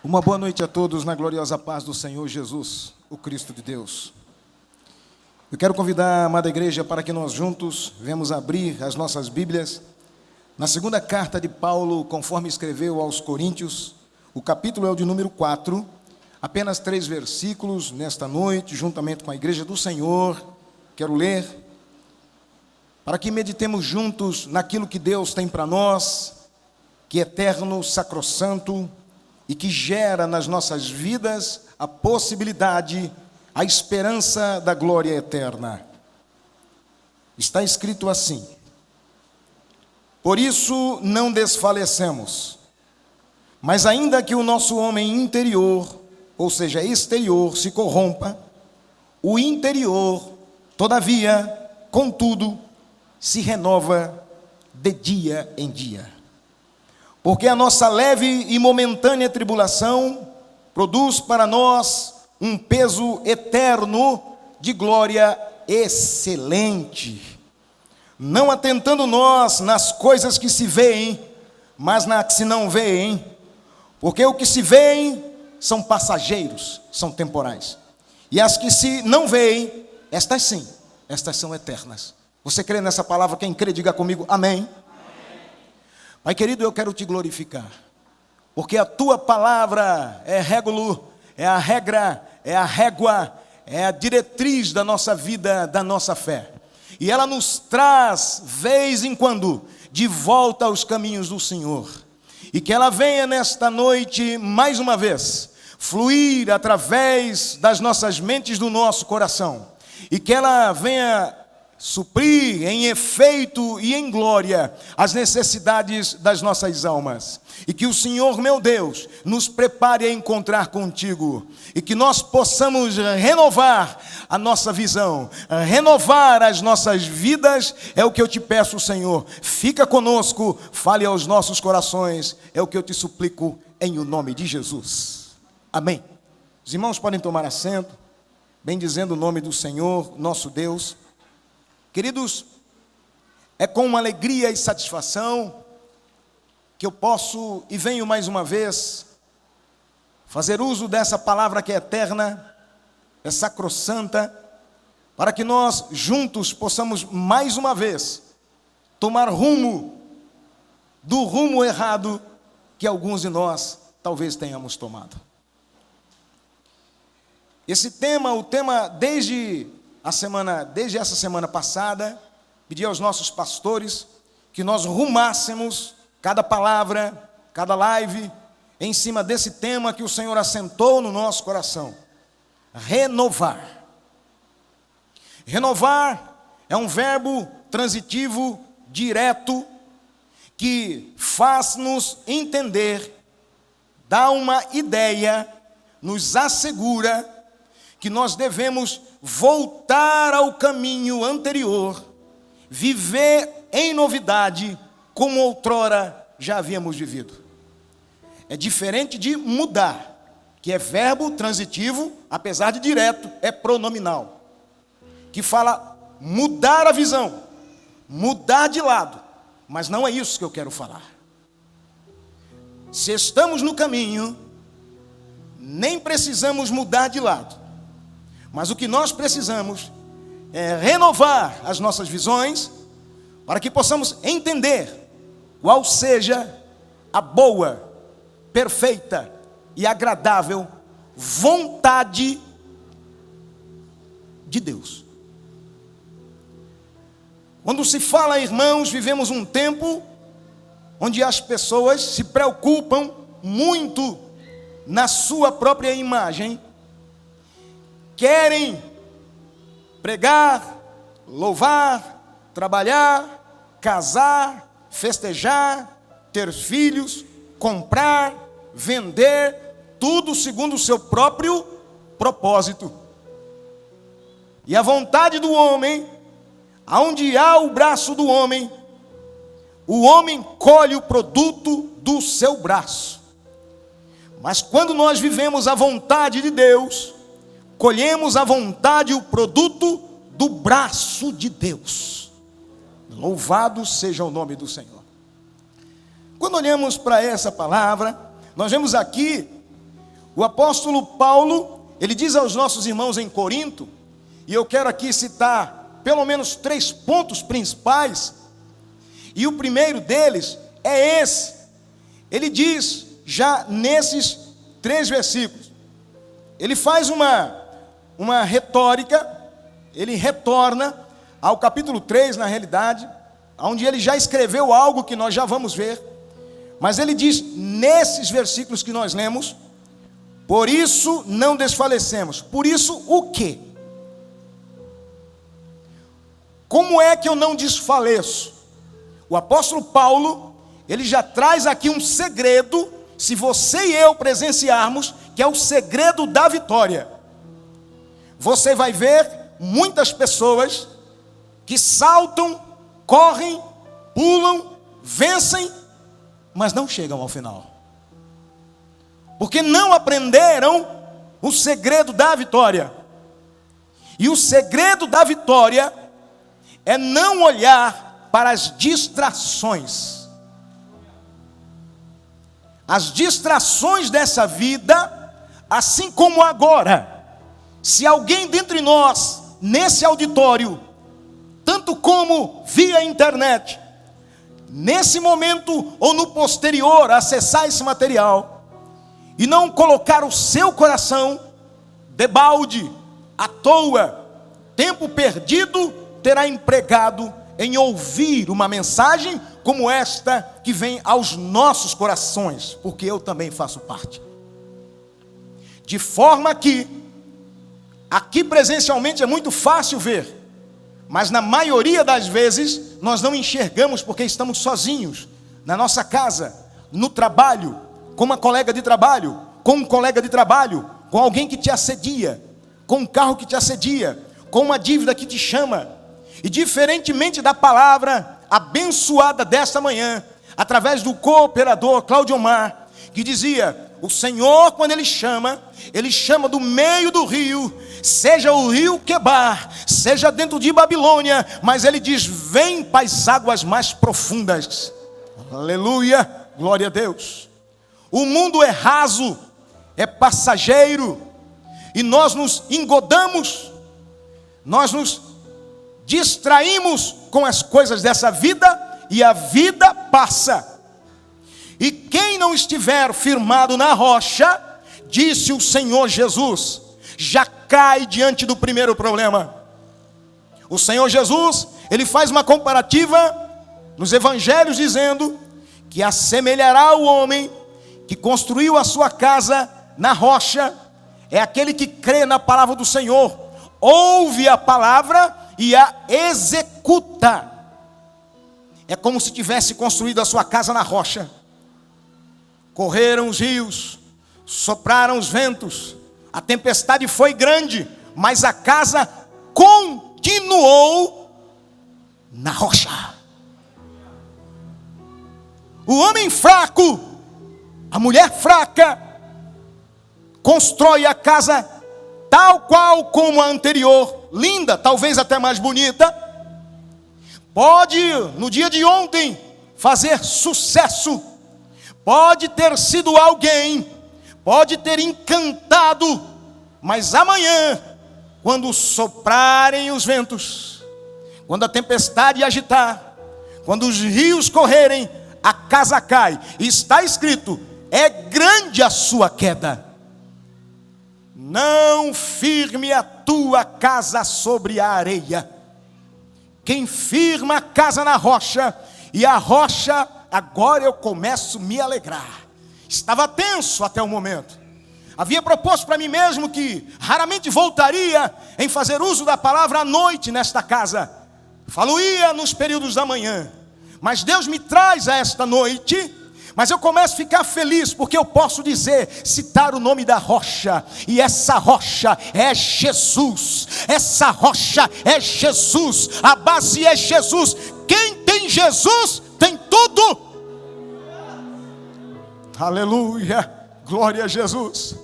Uma boa noite a todos na gloriosa paz do Senhor Jesus, o Cristo de Deus. Eu quero convidar a amada igreja para que nós juntos venhamos abrir as nossas Bíblias na segunda carta de Paulo, conforme escreveu aos Coríntios. O capítulo é o de número 4, apenas 3 versículos nesta noite, juntamente com a igreja do Senhor. Quero ler, para que meditemos juntos naquilo que Deus tem para nós, que é eterno, sacrossanto, e que gera nas nossas vidas a possibilidade, a esperança da glória eterna. Está escrito assim: por isso não desfalecemos, mas ainda que o nosso homem interior, ou seja, exterior, se corrompa, o interior, todavia, contudo, se renova de dia em dia. Porque a nossa leve e momentânea tribulação produz para nós um peso eterno de glória excelente, não atentando nós nas coisas que se veem, mas nas que se não veem, porque o que se veem são passageiros, são temporais, e as que se não veem, estas sim, estas são eternas. Você crê nessa palavra? Quem crê, diga comigo, amém. Pai querido, eu quero te glorificar, porque a tua palavra é régulo, é a regra, é a régua, é a diretriz da nossa vida, da nossa fé. E ela nos traz, vez em quando, de volta aos caminhos do Senhor. E que ela venha nesta noite, mais uma vez, fluir através das nossas mentes, do nosso coração. E que ela venha suprir em efeito e em glória as necessidades das nossas almas. E que o Senhor, meu Deus, nos prepare a encontrar contigo. E que nós possamos renovar a nossa visão, renovar as nossas vidas. É o que eu te peço, Senhor. Fica conosco, fale aos nossos corações. É o que eu te suplico em o nome de Jesus. Amém. Os irmãos podem tomar assento, bendizendo o nome do Senhor, nosso Deus. Queridos, é com uma alegria e satisfação que eu posso e venho mais uma vez fazer uso dessa palavra que é eterna, é sacrossanta, para que nós juntos possamos mais uma vez tomar rumo do rumo errado que alguns de nós talvez tenhamos tomado. Esse tema, o tema desde essa semana passada, pedi aos nossos pastores que nós rumássemos cada palavra, cada live, em cima desse tema que o Senhor assentou no nosso coração. Renovar. Renovar é um verbo transitivo, direto, que faz-nos entender, dá uma ideia, nos assegura que nós devemos voltar ao caminho anterior, viver em novidade, como outrora já havíamos vivido. É diferente de mudar, que é verbo transitivo, apesar de direto, é pronominal, que fala mudar a visão, mudar de lado, mas não é isso que eu quero falar. Se estamos no caminho, nem precisamos mudar de lado, mas o que nós precisamos é renovar as nossas visões para que possamos entender qual seja a boa, perfeita e agradável vontade de Deus. Quando se fala, irmãos, vivemos um tempo onde as pessoas se preocupam muito na sua própria imagem, querem pregar, louvar, trabalhar, casar, festejar, ter filhos, comprar, vender, tudo segundo o seu próprio propósito. E a vontade do homem, aonde há o braço do homem, o homem colhe o produto do seu braço. Mas quando nós vivemos a vontade de Deus, colhemos a vontade e o produto do braço de Deus. Louvado seja o nome do Senhor. Quando olhamos para essa palavra, nós vemos aqui O apóstolo Paulo, ele diz aos nossos irmãos em Corinto, e eu quero aqui citar pelo menos 3 pontos principais, e o primeiro deles é esse. Ele diz, já nesses 3 versículos, ele faz uma retórica, ele retorna ao capítulo 3, na realidade, onde ele já escreveu algo que nós já vamos ver, mas ele diz nesses versículos que nós lemos: por isso não desfalecemos. Por isso o quê? Como é que eu não desfaleço? O apóstolo Paulo, ele já traz aqui um segredo, se você e eu presenciarmos, que é o segredo da vitória. Você vai ver muitas pessoas que saltam, correm, pulam, vencem, mas não chegam ao final. Porque não aprenderam o segredo da vitória. E o segredo da vitória é não olhar para as distrações. As distrações dessa vida, assim como agora, se alguém dentre nós, nesse auditório, tanto como via internet, nesse momento ou no posterior, acessar esse material, e não colocar o seu coração, debalde, à toa, tempo perdido, terá empregado em ouvir uma mensagem como esta que vem aos nossos corações, porque eu também faço parte. De forma que, aqui presencialmente é muito fácil ver, mas na maioria das vezes nós não enxergamos porque estamos sozinhos, na nossa casa, no trabalho, com uma colega de trabalho, com um colega de trabalho, com alguém que te assedia, com um carro que te assedia, com uma dívida que te chama. E diferentemente da palavra abençoada desta manhã, através do cooperador Cláudio Omar, que dizia: o Senhor, quando Ele chama do meio do rio, seja o rio Quebar, seja dentro de Babilônia, mas Ele diz: vem para as águas mais profundas. Aleluia, glória a Deus. O mundo é raso, é passageiro, e nós nos engodamos, nós nos distraímos com as coisas dessa vida, e a vida passa. E quem não estiver firmado na rocha, disse o Senhor Jesus, já cai diante do primeiro problema. O Senhor Jesus, Ele faz uma comparativa nos evangelhos, dizendo que assemelhará o homem que construiu a sua casa na rocha. É aquele que crê na palavra do Senhor, ouve a palavra e a executa. É como se tivesse construído a sua casa na rocha. Correram os rios, sopraram os ventos, a tempestade foi grande, mas a casa continuou na rocha. O homem fraco, a mulher fraca, constrói a casa tal qual como a anterior, linda, talvez até mais bonita. Pode, no dia de ontem, fazer sucesso. Pode ter sido alguém, pode ter encantado, mas amanhã, quando soprarem os ventos, quando a tempestade agitar, quando os rios correrem, a casa cai. E está escrito: é grande a sua queda. Não firme a tua casa sobre a areia. Quem firma a casa na rocha, e a rocha, agora eu começo a me alegrar. Estava tenso até o momento. Havia proposto para mim mesmo que raramente voltaria em fazer uso da palavra à noite nesta casa. Falo-ia nos períodos da manhã. Mas Deus me traz a esta noite. Mas eu começo a ficar feliz, porque eu posso dizer, citar o nome da rocha, e essa rocha é Jesus, essa rocha é Jesus, a base é Jesus. Quem tem Jesus, tem tudo. Aleluia, glória a Jesus.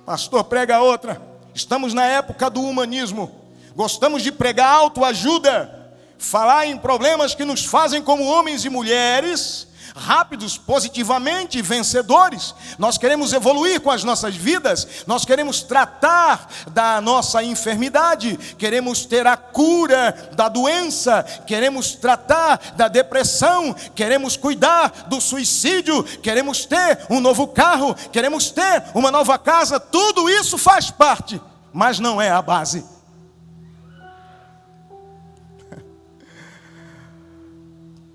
Pastor, prega outra. Estamos na época do humanismo, gostamos de pregar autoajuda, falar em problemas que nos fazem como homens e mulheres, rápidos, positivamente, vencedores. Nós queremos evoluir com as nossas vidas, nós queremos tratar da nossa enfermidade, queremos ter a cura da doença, queremos tratar da depressão, queremos cuidar do suicídio, queremos ter um novo carro, queremos ter uma nova casa. Tudo isso faz parte, mas não é a base.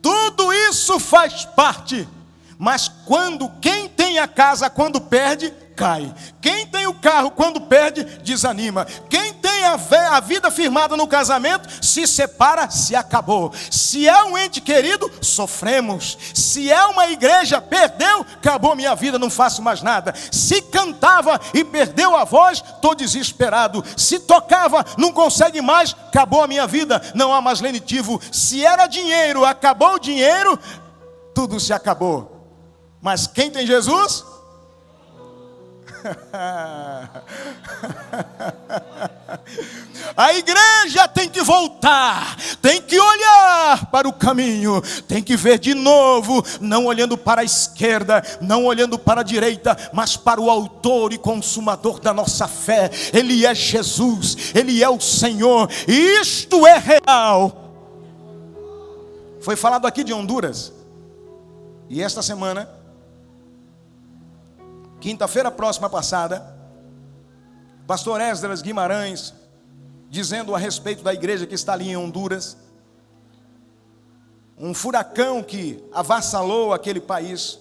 Tudo isso faz parte, mas quem tem a casa, quando perde, cai. Quem tem o carro, quando perde, desanima. Quem tem a vida firmada no casamento, se separa, se acabou. Se é um ente querido, sofremos. Se é uma igreja, perdeu, acabou minha vida, não faço mais nada. Se cantava e perdeu a voz, estou desesperado. Se tocava, não consegue mais, acabou a minha vida, não há mais lenitivo. Se era dinheiro, acabou o dinheiro, tudo se acabou. Mas quem tem Jesus? A igreja tem que voltar, tem que olhar para o caminho, tem que ver de novo, não olhando para a esquerda, não olhando para a direita, mas para o autor e consumador da nossa fé. Ele é Jesus, Ele é o Senhor, e isto é real. Foi falado aqui de Honduras, e esta semana, quinta-feira próxima passada, pastor Esdras Guimarães, dizendo a respeito da igreja que está ali em Honduras, um furacão que avassalou aquele país,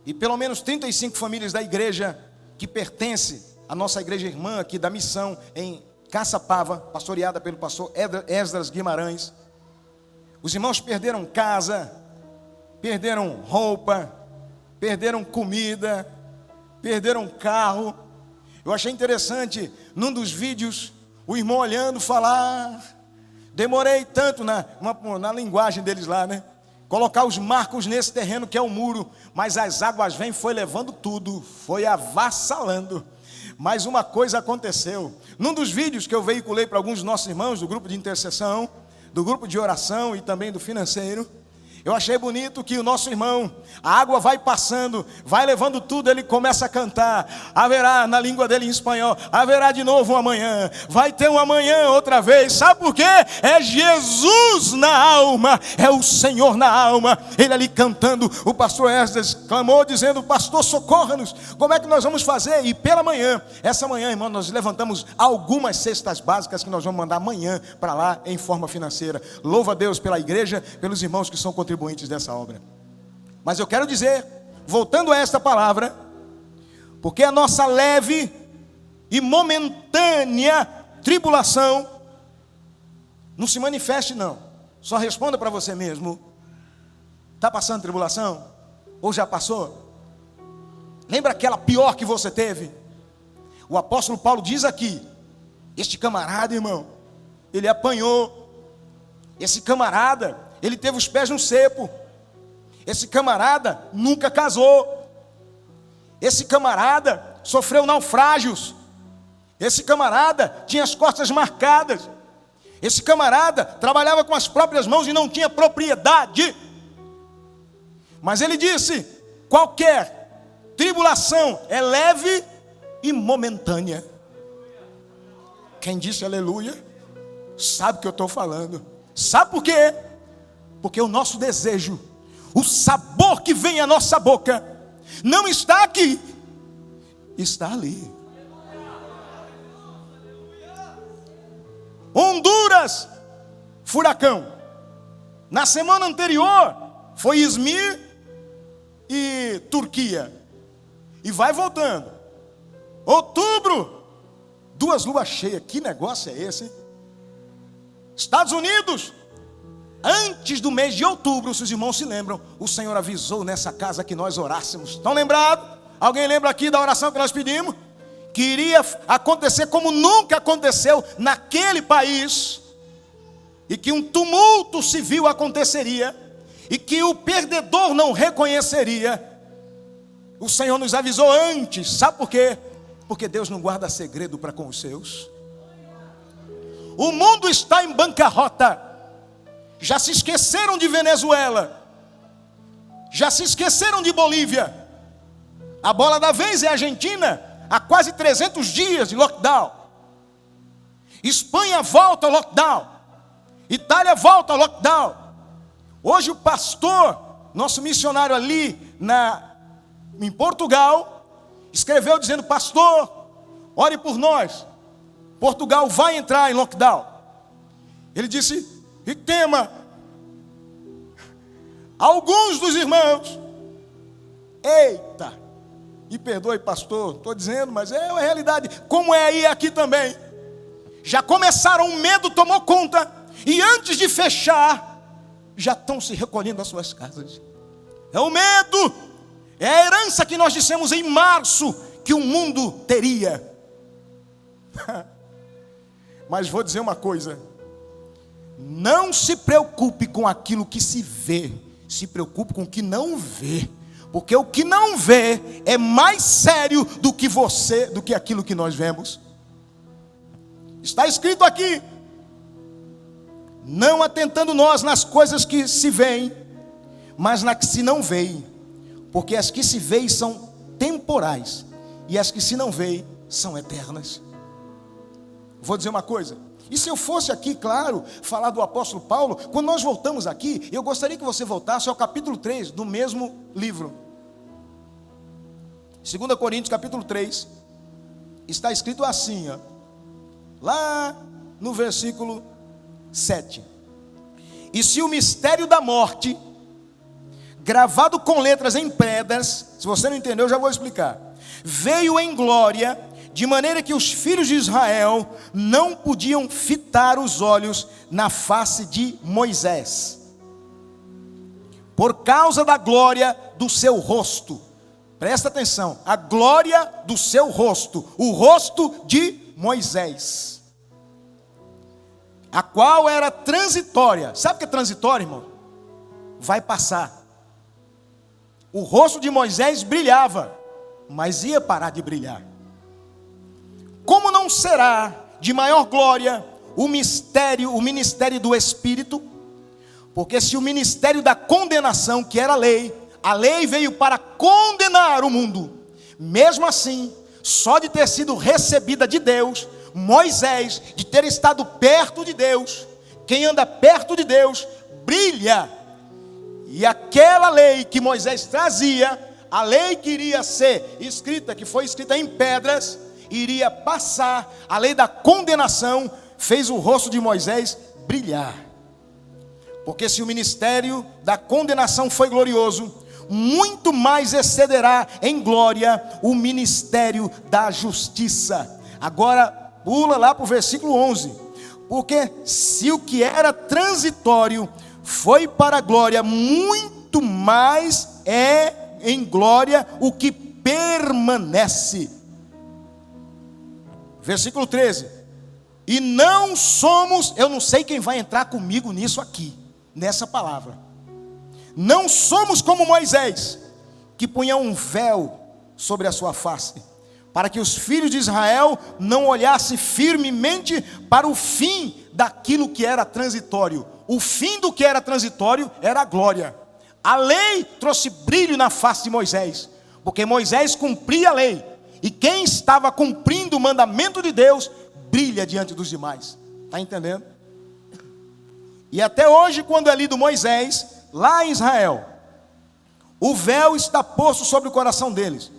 e pelo menos 35 famílias da igreja que pertence à nossa igreja irmã aqui da missão em Caçapava, pastoreada pelo pastor Esdras Guimarães. Os irmãos perderam casa, perderam roupa, perderam comida, perderam carro. Eu achei interessante, num dos vídeos, o irmão olhando, falar, demorei tanto na linguagem deles lá, né? Colocar os marcos nesse terreno que é o muro, mas as águas vêm, foi levando tudo, foi avassalando. Mas uma coisa aconteceu, num dos vídeos que eu veiculei para alguns dos nossos irmãos, do grupo de intercessão, do grupo de oração e também do financeiro, eu achei bonito que o nosso irmão, a água vai passando, vai levando tudo, ele começa a cantar, haverá na língua dele em espanhol, haverá de novo um amanhã, vai ter um amanhã outra vez. Sabe por quê? É Jesus na alma, é o Senhor na alma. Ele ali cantando, o pastor Esdras clamou dizendo, pastor, socorra-nos, como é que nós vamos fazer? E pela manhã, essa manhã, irmão, nós levantamos algumas cestas básicas que nós vamos mandar amanhã para lá em forma financeira. Louva a Deus pela igreja, pelos irmãos que são contribuintes dessa obra. Mas eu quero dizer, voltando a esta palavra, porque a nossa leve e momentânea tribulação não se manifeste não, só responda para você mesmo, está passando tribulação? Ou já passou? Lembra aquela pior que você teve? O apóstolo Paulo diz aqui, este camarada, irmão, ele apanhou, esse camarada, ele teve os pés no cepo. Esse camarada nunca casou. Esse camarada sofreu naufrágios. Esse camarada tinha as costas marcadas. Esse camarada trabalhava com as próprias mãos e não tinha propriedade. Mas ele disse, qualquer tribulação é leve e momentânea. Quem disse aleluia, sabe o que eu estou falando. Sabe por quê? Porque o nosso desejo, o sabor que vem à nossa boca, não está aqui, está ali. Honduras, furacão. Na semana anterior, foi Izmir e Turquia. E vai voltando. Outubro, 2 luas cheias. Que negócio é esse, hein? Estados Unidos, antes do mês de outubro, se os irmãos se lembram, o Senhor avisou nessa casa que nós orássemos. Estão lembrados? Alguém lembra aqui da oração que nós pedimos? Que iria acontecer como nunca aconteceu naquele país, e que um tumulto civil aconteceria, e que o perdedor não reconheceria. O Senhor nos avisou antes, sabe por quê? Porque Deus não guarda segredo para com os seus. O mundo está em bancarrota. Já se esqueceram de Venezuela. Já se esqueceram de Bolívia. A bola da vez é a Argentina, há quase 300 dias de lockdown. Espanha volta ao lockdown. Itália volta ao lockdown. Hoje o pastor, nosso missionário ali em Portugal, escreveu dizendo: pastor, ore por nós, Portugal vai entrar em lockdown. Ele disse: e tema, alguns dos irmãos, eita, me perdoe pastor, estou dizendo, mas é uma realidade, como é aí aqui também, já começaram, o medo tomou conta, e antes de fechar, já estão se recolhendo às suas casas. É o medo, é a herança que nós dissemos em março, que o mundo teria. Mas vou dizer uma coisa: não se preocupe com aquilo que se vê, se preocupe com o que não vê, porque o que não vê é mais sério do que aquilo que nós vemos. Está escrito aqui: não atentando nós nas coisas que se veem, mas nas que se não veem, porque as que se veem são temporais, e as que se não veem são eternas. Vou dizer uma coisa: e se eu fosse aqui, claro, falar do apóstolo Paulo, quando nós voltamos aqui, eu gostaria que você voltasse ao capítulo 3 do mesmo livro. 2 Coríntios capítulo 3, está escrito assim, ó, lá no versículo 7. E se o mistério da morte, gravado com letras em pedras, se você não entendeu, eu já vou explicar, veio em glória, de maneira que os filhos de Israel não podiam fitar os olhos na face de Moisés, por causa da glória do seu rosto. Presta atenção, a glória do seu rosto, o rosto de Moisés, a qual era transitória. Sabe o que é transitório, irmão? Vai passar. O rosto de Moisés brilhava, mas ia parar de brilhar. Como não será de maior glória o ministério do Espírito? Porque se o ministério da condenação, que era a lei veio para condenar o mundo, mesmo assim, só de ter sido recebida de Deus, Moisés, de ter estado perto de Deus, quem anda perto de Deus, brilha. E aquela lei que Moisés trazia, a lei que iria ser escrita, que foi escrita em pedras, iria passar. A lei da condenação fez o rosto de Moisés brilhar. Porque se o ministério da condenação foi glorioso, muito mais excederá em glória o ministério da justiça. Agora pula lá para o versículo 11. Porque se o que era transitório foi para a glória, muito mais é em glória o que permanece. Versículo 13. E não somos, eu não sei quem vai entrar comigo nisso aqui, nessa palavra. Não somos como Moisés, que punha um véu sobre a sua face, para que os filhos de Israel não olhassem firmemente para o fim daquilo que era transitório. O fim do que era transitório era a glória. A lei trouxe brilho na face de Moisés, porque Moisés cumpria a lei, e quem estava cumprindo o mandamento de Deus, brilha diante dos demais. Está entendendo? E até hoje, quando é lido Moisés, lá em Israel, o véu está posto sobre o coração deles.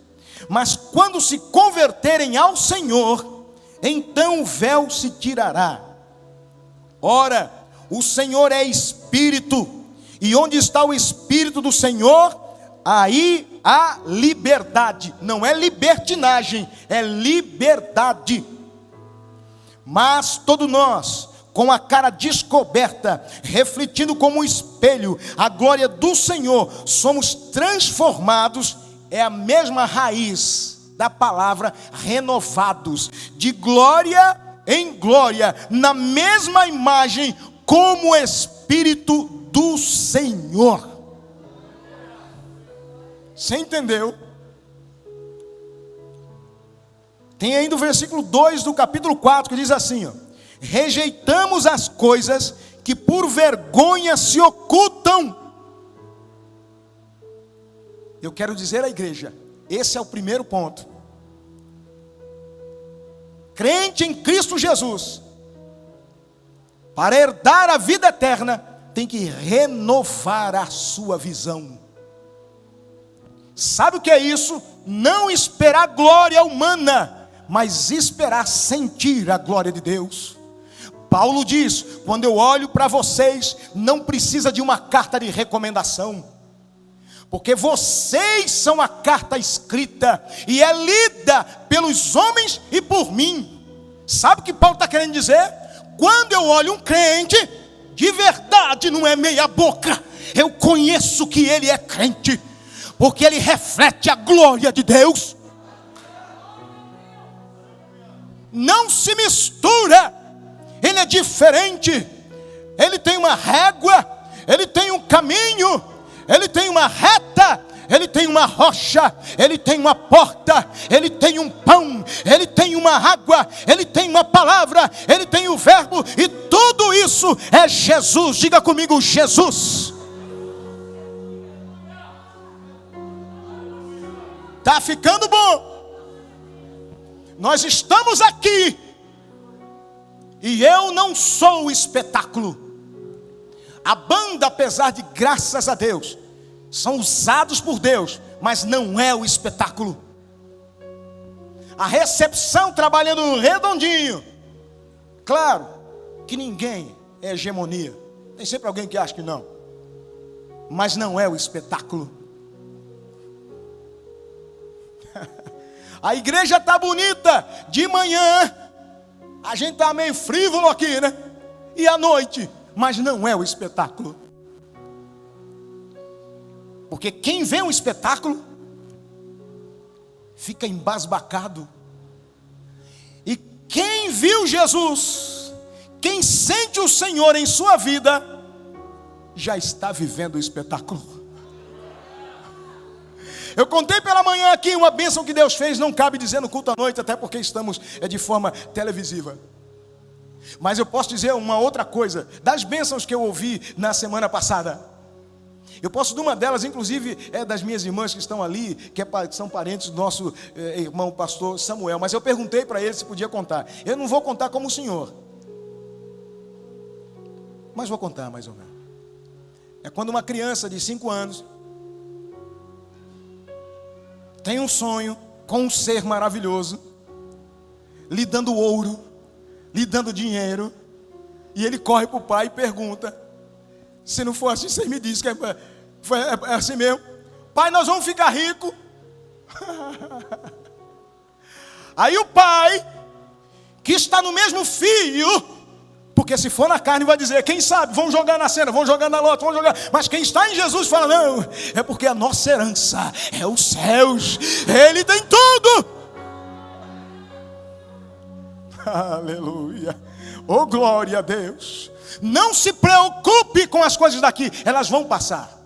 Mas quando se converterem ao Senhor, então o véu se tirará. Ora, o Senhor é Espírito, e onde está o Espírito do Senhor, aí há liberdade. Não é libertinagem, é liberdade. Mas todos nós, com a cara descoberta, refletindo como um espelho a glória do Senhor, somos transformados, é a mesma raiz da palavra renovados, de glória em glória, na mesma imagem, como o Espírito do Senhor. Você entendeu? Tem ainda o versículo 2 do capítulo 4, que diz assim, ó: rejeitamos as coisas que por vergonha se ocultam. Eu quero dizer à igreja, esse é o primeiro ponto. Crente em Cristo Jesus, para herdar a vida eterna, tem que renovar a sua visão. Sabe o que é isso? Não esperar glória humana, mas esperar sentir a glória de Deus. Paulo diz, quando eu olho para vocês, não precisa de uma carta de recomendação, porque vocês são a carta escrita, e é lida pelos homens e por mim. Sabe o que Paulo está querendo dizer? Quando eu olho um crente, de verdade, não é meia boca, eu conheço que ele é crente, porque ele reflete a glória de Deus. Não se mistura, ele é diferente, ele tem uma régua, ele tem um caminho, ele tem uma reta, ele tem uma rocha, ele tem uma porta, ele tem um pão, ele tem uma água, ele tem uma palavra, ele tem o verbo, e tudo isso é Jesus. Diga comigo, Jesus. Está ficando bom. Nós estamos aqui, e eu não sou o espetáculo. A banda, apesar de, graças a Deus, são usados por Deus, mas não é o espetáculo. A recepção trabalhando redondinho. Claro que ninguém é hegemonia. Tem sempre alguém que acha que não. Mas não é o espetáculo. A igreja está bonita de manhã, a gente está meio frívolo aqui, né? E à noite, mas não é o espetáculo. Porque quem vê um espetáculo fica embasbacado. E quem viu Jesus, quem sente o Senhor em sua vida, já está vivendo o espetáculo. Eu contei pela manhã aqui uma bênção que Deus fez, não cabe dizer no culto à noite, até porque estamos de forma televisiva. Mas eu posso dizer uma outra coisa, das bênçãos que eu ouvi na semana passada. Eu posso, de uma delas, inclusive, é das minhas irmãs que estão ali, que são parentes do nosso irmão pastor Samuel. Mas eu perguntei para ele se podia contar. Eu não vou contar como o senhor, mas vou contar mais ou menos. É quando uma criança de 5 anos tem um sonho com um ser maravilhoso, lhe dando ouro, lhe dando dinheiro, e ele corre para o pai e pergunta: se não for assim, você me diz que é assim mesmo. Pai, nós vamos ficar ricos. Aí o pai, que está no mesmo fio, porque se for na carne vai dizer, quem sabe, vamos jogar na cena, vamos jogar na loto, vamos jogar. Mas quem está em Jesus fala, não, é porque a nossa herança é os céus, Ele tem tudo. Aleluia, oh glória a Deus. Não se preocupe com as coisas daqui, elas vão passar.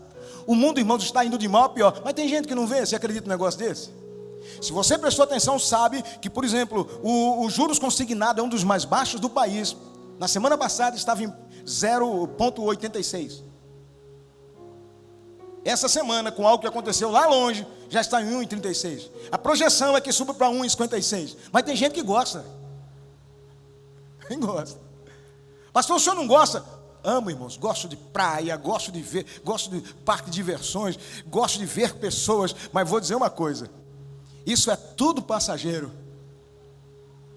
O mundo, irmãos, está indo de mal a pior. Mas tem gente que não vê, você acredita num negócio desse? Se você prestou atenção, sabe que, por exemplo, o juros consignado é um dos mais baixos do país. Na semana passada estava em 0,86. Essa semana, com algo que aconteceu lá longe, já está em 1,36. A projeção é que suba para 1,56. Mas tem gente que gosta. Quem gosta? Pastor, o senhor não gosta? Amo, irmãos, gosto de praia, gosto de ver, gosto de parque de diversões, gosto de ver pessoas, mas vou dizer uma coisa, isso é tudo passageiro.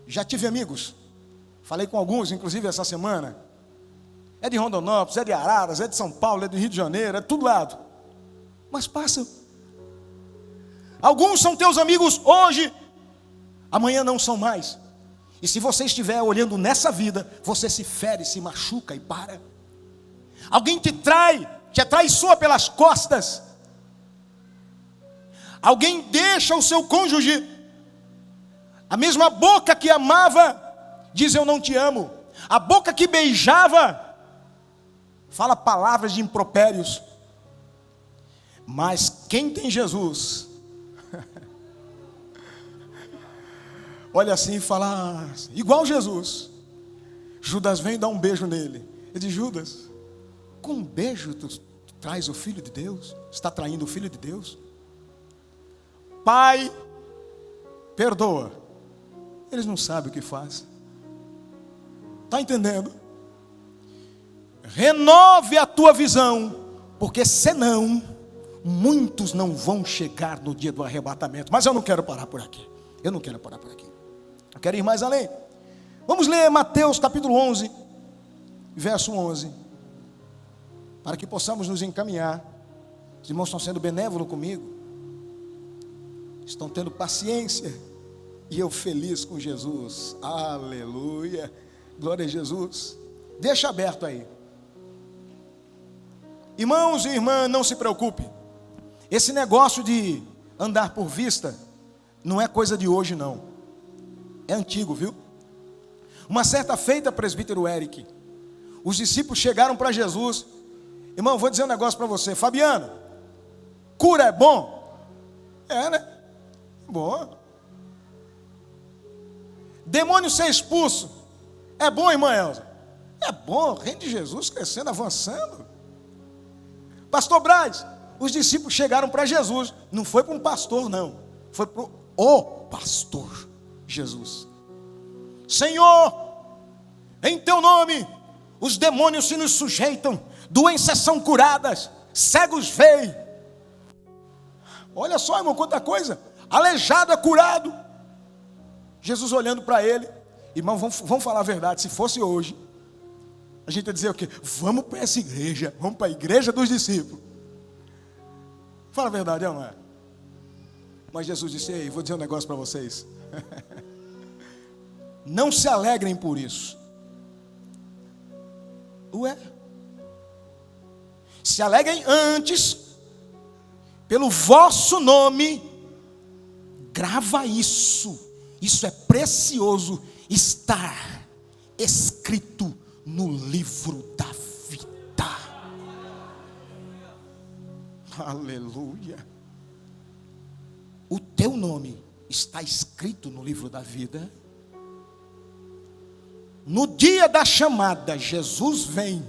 Já tive amigos, falei com alguns, inclusive essa semana, é de Rondonópolis, é de Araras, é de São Paulo, é do Rio de Janeiro, é de todo lado, mas passam. Alguns são teus amigos hoje, amanhã não são mais. E se você estiver olhando nessa vida, você se fere, se machuca e para. Alguém te atraiçoa pelas costas. Alguém deixa o seu cônjuge. A mesma boca que amava diz eu não te amo. A boca que beijava fala palavras de impropérios. Mas quem tem Jesus olha assim e fala, igual Jesus. Judas vem e dá um beijo nele. Ele diz, Judas, com um beijo tu traz o Filho de Deus? Está traindo o Filho de Deus? Pai, perdoa. Eles não sabem o que fazem. Está entendendo? Renove a tua visão, porque senão muitos não vão chegar no dia do arrebatamento. Mas eu não quero parar por aqui. Eu não quero parar por aqui. Eu quero ir mais além. Vamos ler Mateus capítulo 11, verso 11. Para que possamos nos encaminhar. Os irmãos estão sendo benévolos comigo. Estão tendo paciência. E eu feliz com Jesus. Aleluia. Glória a Jesus. Deixa aberto aí. Irmãos e irmãs, não se preocupe. Esse negócio de andar por vista não é coisa de hoje, não. É antigo, viu? Uma certa feita, presbítero Eric, os discípulos chegaram para Jesus. Irmão, eu vou dizer um negócio para você. Fabiano, cura é bom? É, né? Bom. Demônio ser expulso é bom, irmã Elza? É bom, o reino de Jesus crescendo, avançando. Pastor Braz, os discípulos chegaram para Jesus. Não foi para um pastor, não. Foi para o pastor Jesus. Senhor, em teu nome, os demônios se nos sujeitam, doenças são curadas, cegos veem. Olha só, irmão, quanta coisa. Aleijado é curado. Jesus olhando para ele. Irmão, vamos falar a verdade. Se fosse hoje, a gente ia dizer o quê? Vamos para essa igreja. Vamos para a igreja dos discípulos. Fala a verdade, não é? Mas Jesus disse: ei, vou dizer um negócio para vocês. Não se alegrem por isso. Ué? Se alegrem antes, pelo vosso nome. Grava isso. Isso é precioso. Estar escrito no livro da vida. Aleluia. O teu nome está escrito no livro da vida. No dia da chamada, Jesus vem.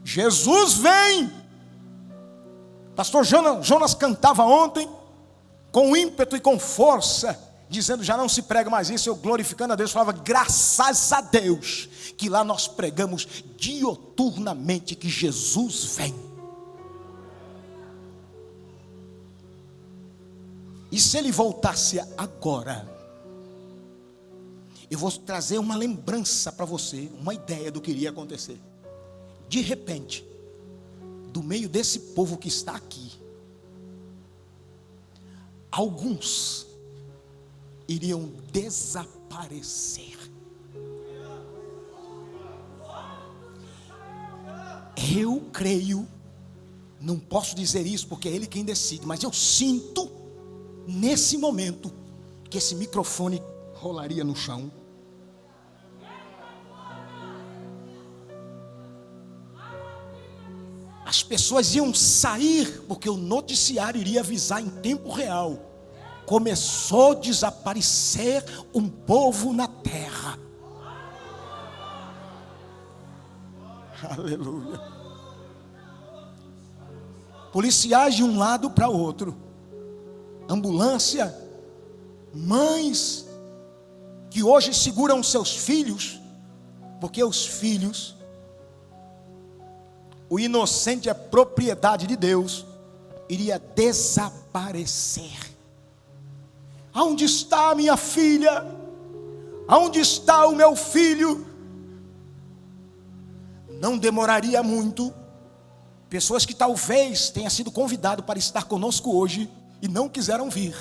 Jesus vem. Pastor Jonas cantava ontem, com ímpeto e com força, dizendo: já não se prega mais isso. Eu, glorificando a Deus, falava: graças a Deus, que lá nós pregamos dioturnamente que Jesus vem. E se ele voltasse agora? Eu vou trazer uma lembrança para você, uma ideia do que iria acontecer. De repente, do meio desse povo que está aqui, alguns iriam desaparecer. Eu creio, não posso dizer isso porque é Ele quem decide, mas eu sinto nesse momento que esse microfone rolaria no chão. As pessoas iam sair porque o noticiário iria avisar em tempo real. Começou a desaparecer um povo na terra. Aleluia. Policiais de um lado para o outro. Ambulância. Mães que hoje seguram seus filhos, porque os filhos, o inocente é propriedade de Deus, iria desaparecer. Aonde está a minha filha? Aonde está o meu filho? Não demoraria muito. Pessoas que talvez tenham sido convidadas para estar conosco hoje e não quiseram vir.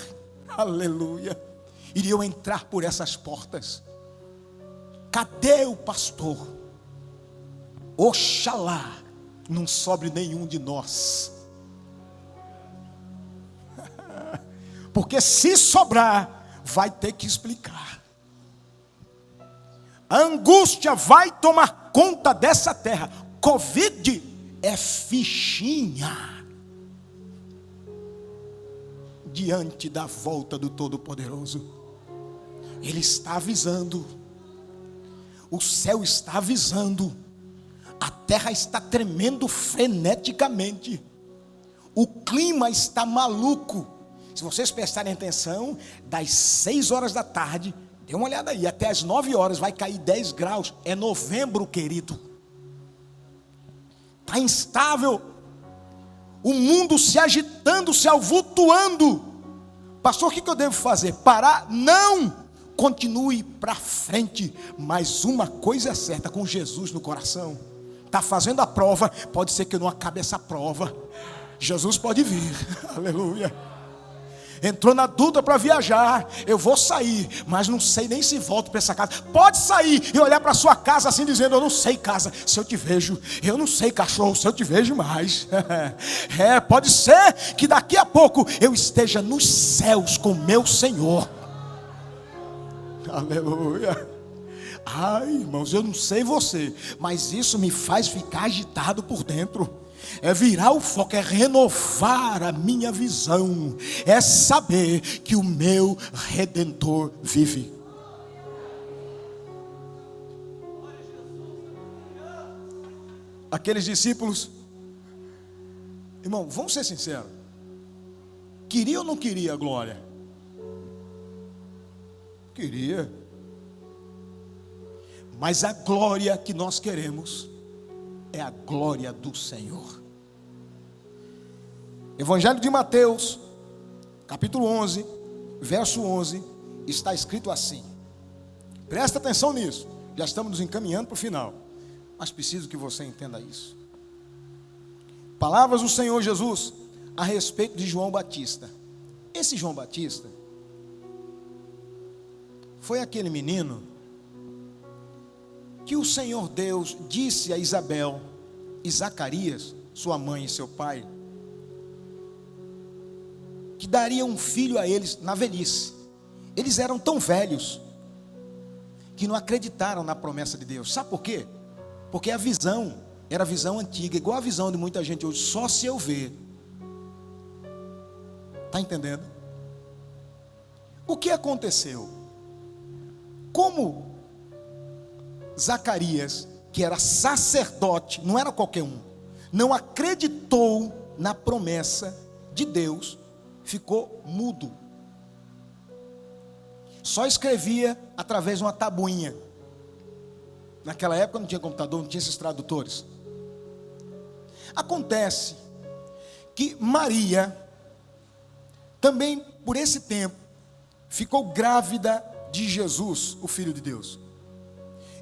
Aleluia. Iriam entrar por essas portas. Cadê o pastor? Oxalá não sobre nenhum de nós. Porque se sobrar, vai ter que explicar. A angústia vai tomar conta dessa terra. Covid é fichinha diante da volta do Todo-Poderoso. Ele está avisando. O céu está avisando. A terra está tremendo freneticamente. O clima está maluco. Se vocês prestarem atenção, das 6 horas da tarde, dê uma olhada aí, até as 9 horas vai cair 10 graus. É novembro, querido. Está instável. O mundo se agitando, se alvutuando. Pastor, o que eu devo fazer? Parar? Não! Continue para frente. Mas uma coisa é certa, com Jesus no coração. Está fazendo a prova, pode ser que eu não acabe essa prova. Jesus pode vir. Aleluia. Entrou na dúvida para viajar. Eu vou sair, mas não sei nem se volto para essa casa. Pode sair e olhar para sua casa assim, dizendo: eu não sei, casa, se eu te vejo. Eu não sei, cachorro, se eu te vejo mais. Pode ser que daqui a pouco eu esteja nos céus com meu Senhor. Aleluia. Ai, irmãos, eu não sei você, mas isso me faz ficar agitado por dentro. É virar o foco, é renovar a minha visão, é saber que o meu Redentor vive. Aqueles discípulos, irmão, vamos ser sinceros, queria ou não queria a glória? Queria. Mas a glória que nós queremos é a glória do Senhor. Evangelho de Mateus, capítulo 11, verso 11, está escrito assim. Presta atenção nisso. Já estamos nos encaminhando para o final, mas preciso que você entenda isso. Palavras do Senhor Jesus a respeito de João Batista. Esse João Batista foi aquele menino que o Senhor Deus disse a Isabel e Zacarias, sua mãe e seu pai, que daria um filho a eles na velhice. Eles eram tão velhos que não acreditaram na promessa de Deus. Sabe por quê? Porque a visão era a visão antiga, igual a visão de muita gente hoje, só se eu ver. Está entendendo? O que aconteceu? Como Zacarias, que era sacerdote, não era qualquer um, não acreditou na promessa de Deus, ficou mudo. Só escrevia através de uma tabuinha. Naquela época não tinha computador, não tinha esses tradutores. Acontece que Maria, também por esse tempo, ficou grávida de Jesus, o Filho de Deus,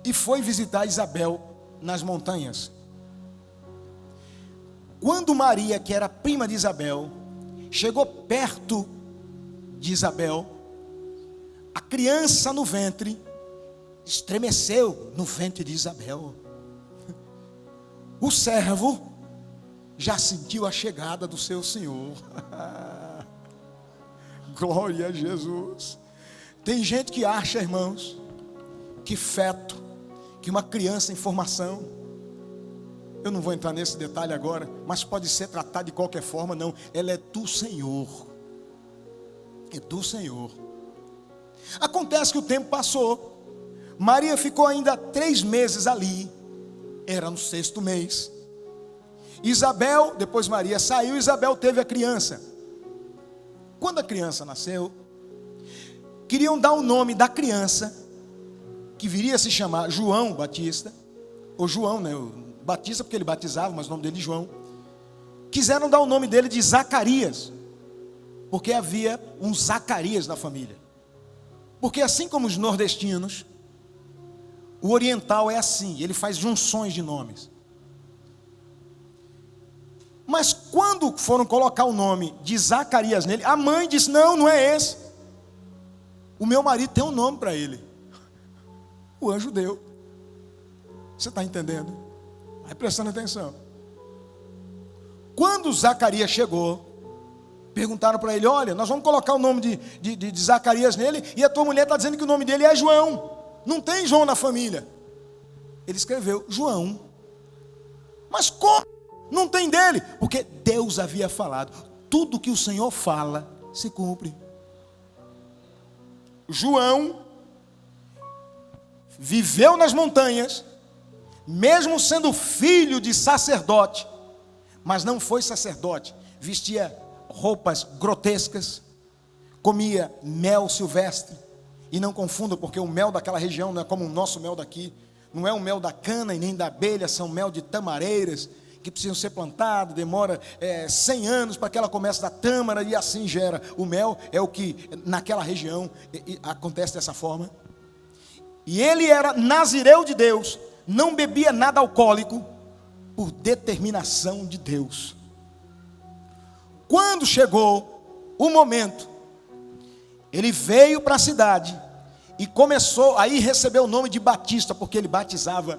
e foi visitar Isabel nas montanhas. Quando Maria, que era prima de Isabel, chegou perto de Isabel, a criança no ventre estremeceu no ventre de Isabel. O servo já sentiu a chegada do seu Senhor. Glória a Jesus. Tem gente que acha, irmãos, que feto, que uma criança em formação, eu não vou entrar nesse detalhe agora, mas pode ser tratada de qualquer forma. Não, ela é do Senhor. É do Senhor. Acontece que o tempo passou. Maria ficou ainda 3 meses ali. Era no 6º mês. Isabel, depois Maria saiu, Isabel teve a criança. Quando a criança nasceu, queriam dar o nome da criança, que viria a se chamar João Batista, ou João, né? Batista porque ele batizava, mas o nome dele é João. Quiseram dar o nome dele de Zacarias, porque havia um Zacarias na família. Porque assim como os nordestinos, o oriental é assim, ele faz junções de nomes. Mas quando foram colocar o nome de Zacarias nele, a mãe disse: não, não é esse. O meu marido tem um nome para ele. O anjo deu. Você está entendendo? Vai prestando atenção. Quando Zacarias chegou, perguntaram para ele: olha, nós vamos colocar o nome de Zacarias nele, e a tua mulher está dizendo que o nome dele é João. Não tem João na família. Ele escreveu João. Mas como? Não tem dele. Porque Deus havia falado. Tudo que o Senhor fala se cumpre. João viveu nas montanhas, mesmo sendo filho de sacerdote, mas não foi sacerdote. Vestia roupas grotescas, comia mel silvestre. E não confunda, porque o mel daquela região não é como o nosso mel daqui. Não é o mel da cana e nem da abelha, são mel de tamareiras, que precisam ser plantados, demora 100 anos para que ela comece da tâmara, e assim gera. O mel é o que naquela região acontece dessa forma. E ele era nazireu de Deus, não bebia nada alcoólico, por determinação de Deus. Quando chegou o momento, ele veio para a cidade e começou, aí recebeu o nome de Batista, porque ele batizava.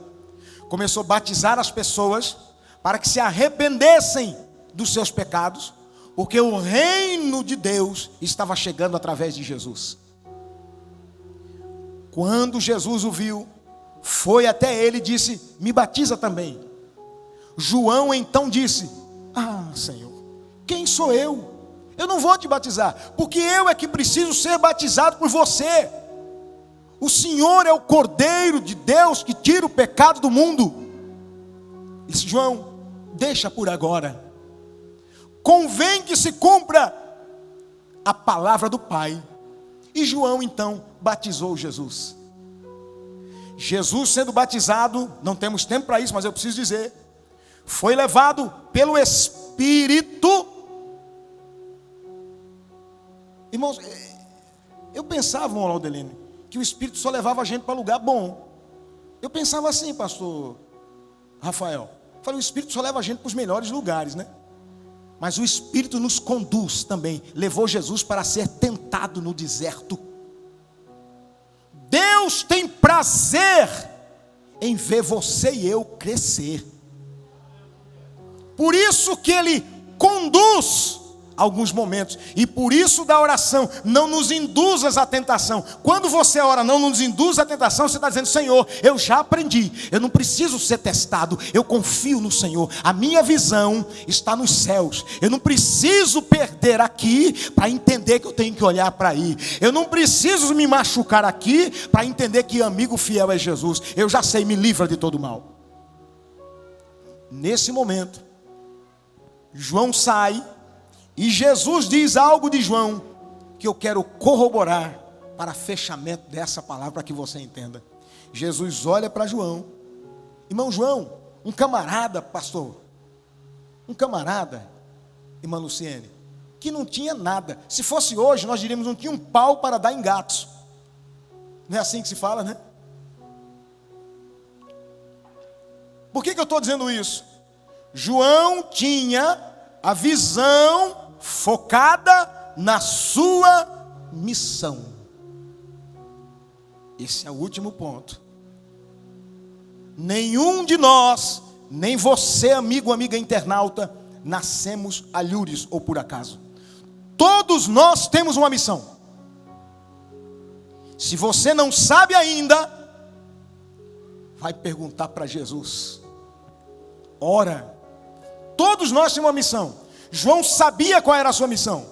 Começou a batizar as pessoas para que se arrependessem dos seus pecados, porque o reino de Deus estava chegando através de Jesus. Quando Jesus o viu, foi até ele e disse: me batiza também. João então disse: ah, Senhor, quem sou eu? Eu não vou te batizar, porque eu é que preciso ser batizado por você. O Senhor é o Cordeiro de Deus que tira o pecado do mundo. Disse: João, deixa por agora. Convém que se cumpra a palavra do Pai. E João então batizou Jesus. Jesus sendo batizado, não temos tempo para isso, mas eu preciso dizer, foi levado pelo Espírito. Irmãos, eu pensava, irmão Laudelino, que o Espírito só levava a gente para lugar bom. Eu pensava assim, pastor Rafael. Falei, o Espírito só leva a gente para os melhores lugares, né? Mas o Espírito nos conduz também. Levou Jesus para ser tentado no deserto. Deus tem prazer em ver você e eu crescer. Por isso que Ele conduz alguns momentos, e por isso da oração: não nos induzas à tentação. Quando você ora, não nos induz à tentação, você está dizendo: Senhor, eu já aprendi, eu não preciso ser testado, eu confio no Senhor, a minha visão está nos céus, eu não preciso perder aqui para entender que eu tenho que olhar para aí, eu não preciso me machucar aqui para entender que amigo fiel é Jesus, eu já sei, me livra de todo mal. Nesse momento, João sai, e Jesus diz algo de João que eu quero corroborar para fechamento dessa palavra, para que você entenda. Jesus olha para João. Irmão João, um camarada, pastor, um camarada, irmã Luciene, que não tinha nada. Se fosse hoje, nós diríamos: não tinha um pau para dar em gatos. Não é assim que se fala, né? Por que eu estou dizendo isso? João tinha a visão focada na sua missão. Esse é o último ponto. Nenhum de nós, nem você, amigo, amiga internauta, nascemos alhures ou por acaso. Todos nós temos uma missão. Se você não sabe ainda, vai perguntar para Jesus. Ora. Todos nós temos uma missão. João sabia qual era a sua missão.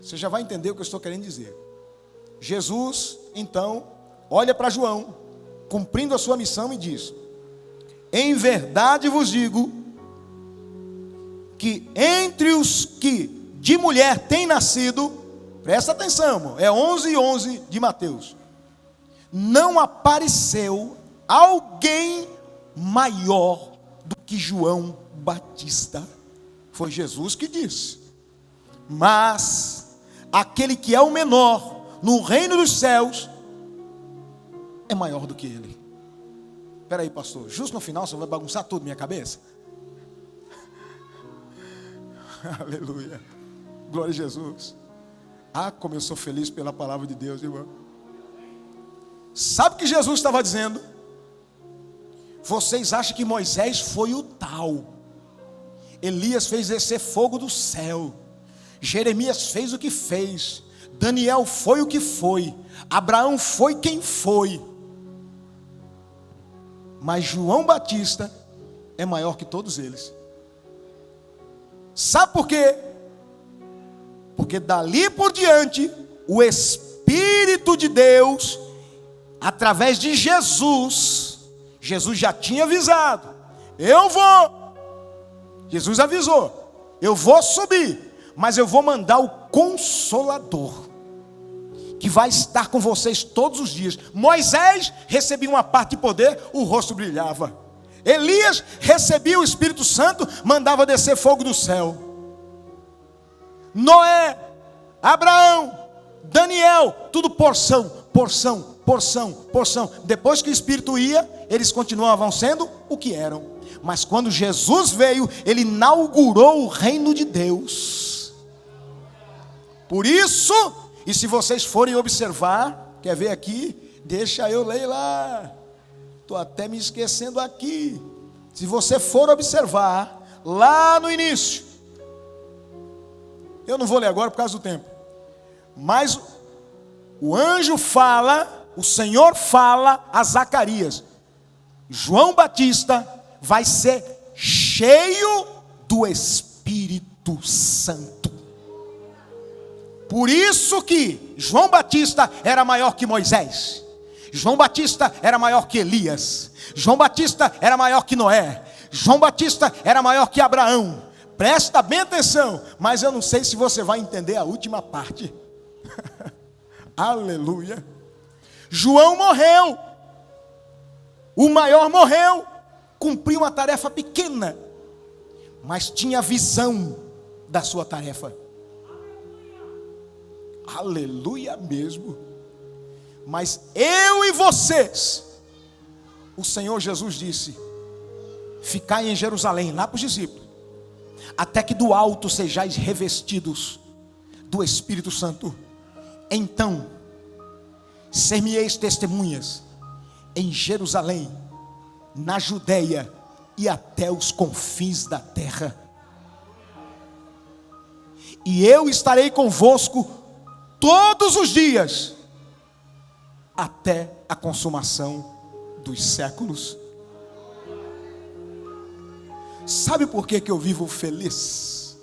Você já vai entender o que eu estou querendo dizer. Jesus, então, olha para João, cumprindo a sua missão, e diz: em verdade vos digo, que entre os que de mulher têm nascido, presta atenção, é 11:11 de Mateus, não apareceu alguém maior do que João Batista. Foi Jesus que disse. Mas aquele que é o menor no reino dos céus é maior do que ele. Espera aí, pastor, justo no final você vai bagunçar tudo minha cabeça. Aleluia, glória a Jesus. Ah, como eu sou feliz pela palavra de Deus, irmão. Sabe o que Jesus estava dizendo? Vocês acham que Moisés foi o tal, Elias fez descer fogo do céu, Jeremias fez o que fez, Daniel foi o que foi, Abraão foi quem foi, mas João Batista é maior que todos eles. Sabe por quê? Porque dali por diante o Espírito de Deus, através de Jesus já tinha avisado: eu vou. Jesus avisou: eu vou subir, mas eu vou mandar o Consolador, que vai estar com vocês todos os dias. Moisés recebia uma parte de poder, o rosto brilhava. Elias recebia o Espírito Santo, mandava descer fogo do céu. Noé, Abraão, Daniel, tudo porção, porção, porção, porção. Depois que o Espírito ia, eles continuavam sendo o que eram. Mas quando Jesus veio, ele inaugurou o reino de Deus. Por isso, e se vocês forem observar, quer ver aqui? Deixa eu ler lá. Estou até me esquecendo aqui. Se você for observar, lá no início, eu não vou ler agora por causa do tempo, mas o anjo fala, o Senhor fala a Zacarias: João Batista vai ser cheio do Espírito Santo. Por isso que João Batista era maior que Moisés, João Batista era maior que Elias, João Batista era maior que Noé, João Batista era maior que Abraão. Presta bem atenção, mas eu não sei se você vai entender a última parte. Aleluia. João morreu, o maior morreu, cumpriu uma tarefa pequena, mas tinha visão da sua tarefa. Aleluia mesmo. Mas eu e vocês, o Senhor Jesus disse: ficai em Jerusalém, lá para os discípulos, até que do alto sejais revestidos do Espírito Santo. Então ser-me-eis testemunhas em Jerusalém, na Judeia e até os confins da terra. E eu estarei convosco todos os dias, até a consumação dos séculos. Sabe por que eu vivo feliz?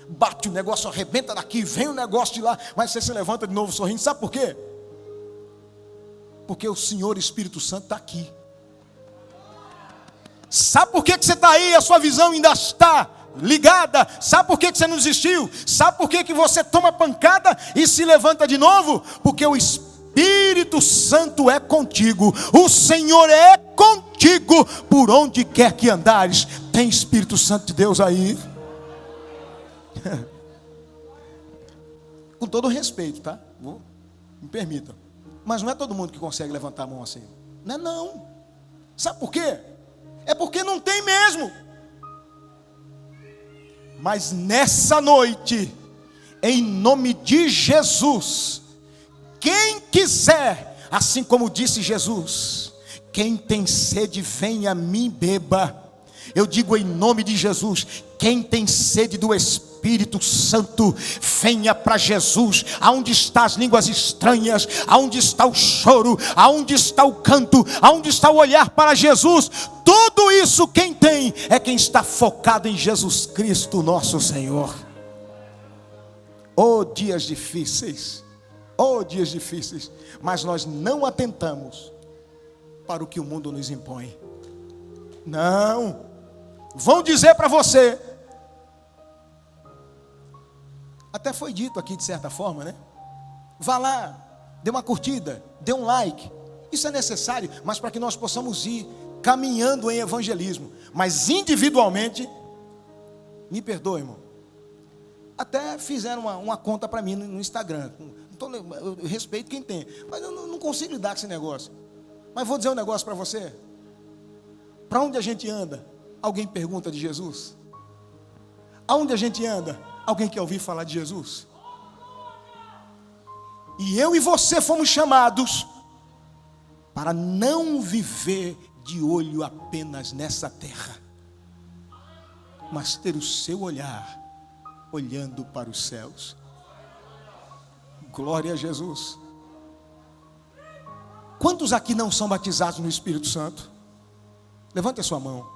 Bate o negócio, arrebenta daqui, vem o negócio de lá, mas você se levanta de novo sorrindo. Sabe por quê? Porque o Senhor Espírito Santo está aqui. Sabe por que você está aí? A sua visão ainda está ligada. Sabe por que você não desistiu? Sabe por que você toma pancada e se levanta de novo? Porque o Espírito Santo é contigo. O Senhor é contigo por onde quer que andares. Tem Espírito Santo de Deus aí? Com todo respeito, tá? Me permitam. Mas não é todo mundo que consegue levantar a mão assim. Não é não. Sabe por quê? É porque não tem mesmo. Mas nessa noite, em nome de Jesus, quem quiser, assim como disse Jesus, quem tem sede, venha a mim, beba. Eu digo em nome de Jesus, quem tem sede do Espírito Santo, venha para Jesus. Aonde estão as línguas estranhas? Aonde está o choro? Aonde está o canto? Aonde está o olhar para Jesus? Tudo isso quem tem é quem está focado em Jesus Cristo, nosso Senhor. Oh, dias difíceis, oh, dias difíceis, mas nós não atentamos para o que o mundo nos impõe. Não. Vão dizer para você, até foi dito aqui de certa forma, né? Vá lá, dê uma curtida, dê um like. Isso é necessário, mas para que nós possamos ir caminhando em evangelismo. Mas individualmente, me perdoe, irmão, até fizeram uma conta para mim no Instagram. Eu respeito quem tem, mas eu não consigo lidar com esse negócio. Mas vou dizer um negócio para você. Para onde a gente anda, alguém pergunta de Jesus? Aonde a gente anda, alguém quer ouvir falar de Jesus? E eu e você fomos chamados para não viver de olho apenas nessa terra, mas ter o seu olhar olhando para os céus. Glória a Jesus. Quantos aqui não são batizados no Espírito Santo? Levante a sua mão.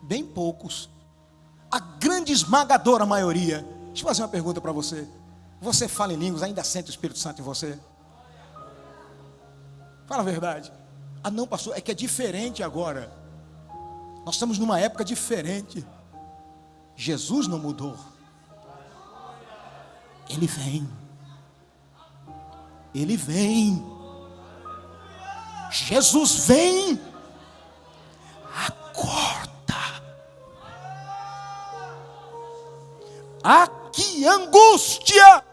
Bem poucos. A grande esmagadora maioria. Deixa eu fazer uma pergunta para você. Você fala em línguas, ainda sente o Espírito Santo em você? Fala a verdade. Ah não, pastor, é que é diferente agora. Nós estamos numa época diferente. Jesus não mudou. Ele vem. Ele vem. Jesus vem. Acorda. Que angústia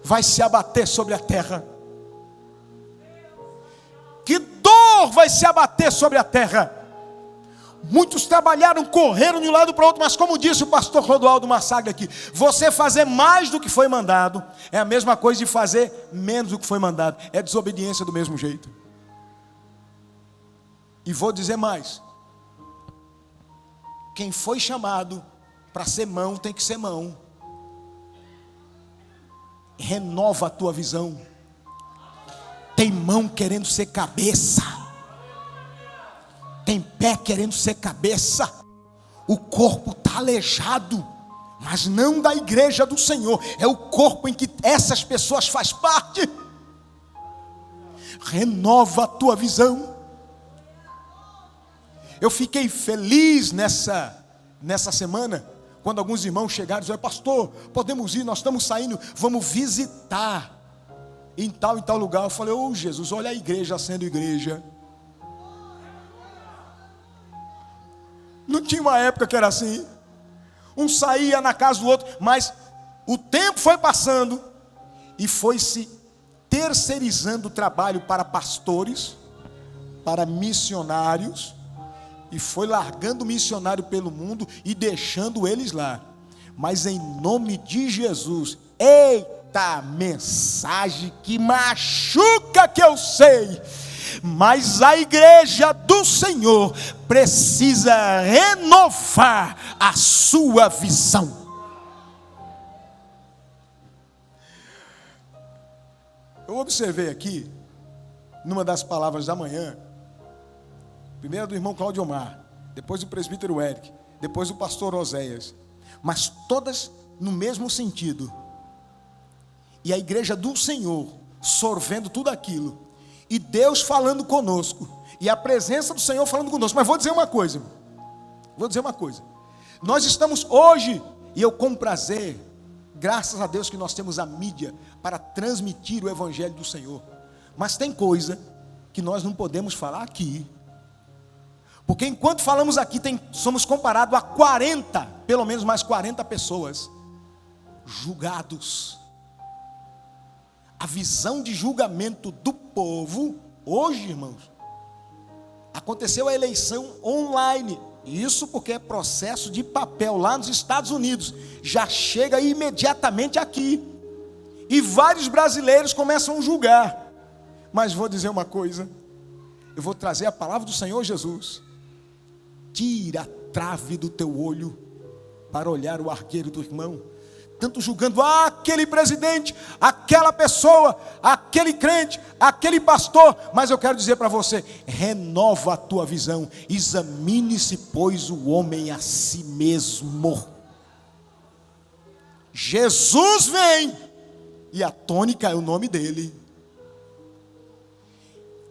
vai se abater sobre a terra. Que dor vai se abater sobre a terra. Muitos trabalharam, correram de um lado para o outro, mas como disse o pastor Rodoaldo Massaglia aqui, você fazer mais do que foi mandado é a mesma coisa de fazer menos do que foi mandado. É desobediência do mesmo jeito. E vou dizer mais. Quem foi chamado para ser mão tem que ser mão. Renova a tua visão. Tem mão querendo ser cabeça. Tem pé querendo ser cabeça. O corpo está aleijado, mas não da igreja do Senhor. É o corpo em que essas pessoas fazem parte. Renova a tua visão. Eu fiquei feliz nessa semana, quando alguns irmãos chegaram e disseram: pastor, podemos ir, nós estamos saindo, vamos visitar em tal lugar. Eu falei: ô Jesus, olha a igreja sendo igreja. Não tinha uma época que era assim. Um saía na casa do outro, mas o tempo foi passando e foi se terceirizando o trabalho para pastores, para missionários, e foi largando o missionário pelo mundo e deixando eles lá. Mas em nome de Jesus, eita mensagem que machuca, que eu sei. Mas a igreja do Senhor precisa renovar a sua visão. Eu observei aqui, numa das palavras da manhã, primeiro do irmão Cláudio Omar, depois do presbítero Eric, depois do pastor Oséias, mas todas no mesmo sentido. E a igreja do Senhor sorvendo tudo aquilo, e Deus falando conosco, e a presença do Senhor falando conosco. Mas vou dizer uma coisa, nós estamos hoje, e eu com prazer, graças a Deus que nós temos a mídia para transmitir o evangelho do Senhor, mas tem coisa que nós não podemos falar aqui, porque enquanto falamos aqui, somos comparados a 40, pelo menos mais 40 pessoas julgados. A visão de julgamento do povo, hoje, irmãos, aconteceu a eleição online. Isso porque é processo de papel lá nos Estados Unidos. Já chega imediatamente aqui. E vários brasileiros começam a julgar. Mas vou dizer uma coisa. Eu vou trazer a palavra do Senhor Jesus. Tira a trave do teu olho para olhar o argueiro do irmão. Tanto julgando aquele presidente, aquela pessoa, aquele crente, aquele pastor. Mas eu quero dizer para você: renova a tua visão. Examine-se, pois, o homem a si mesmo. Jesus vem, e a tônica é o nome dele.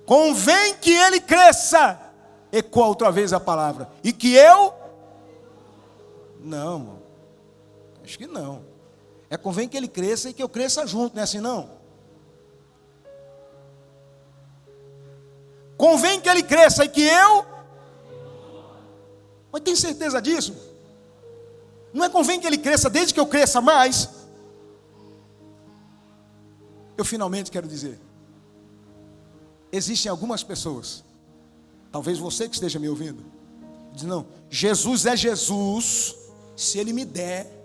Convém que ele cresça. Ecoa outra vez a palavra. E que eu? Não, irmão. Acho que não. Convém que ele cresça e que eu cresça junto, não é assim não? Convém que ele cresça e que eu? Mas tem certeza disso? Não é convém que ele cresça desde que eu cresça mais? Eu finalmente quero dizer, existem algumas pessoas, talvez você que esteja me ouvindo, diz: não, Jesus é Jesus se ele me der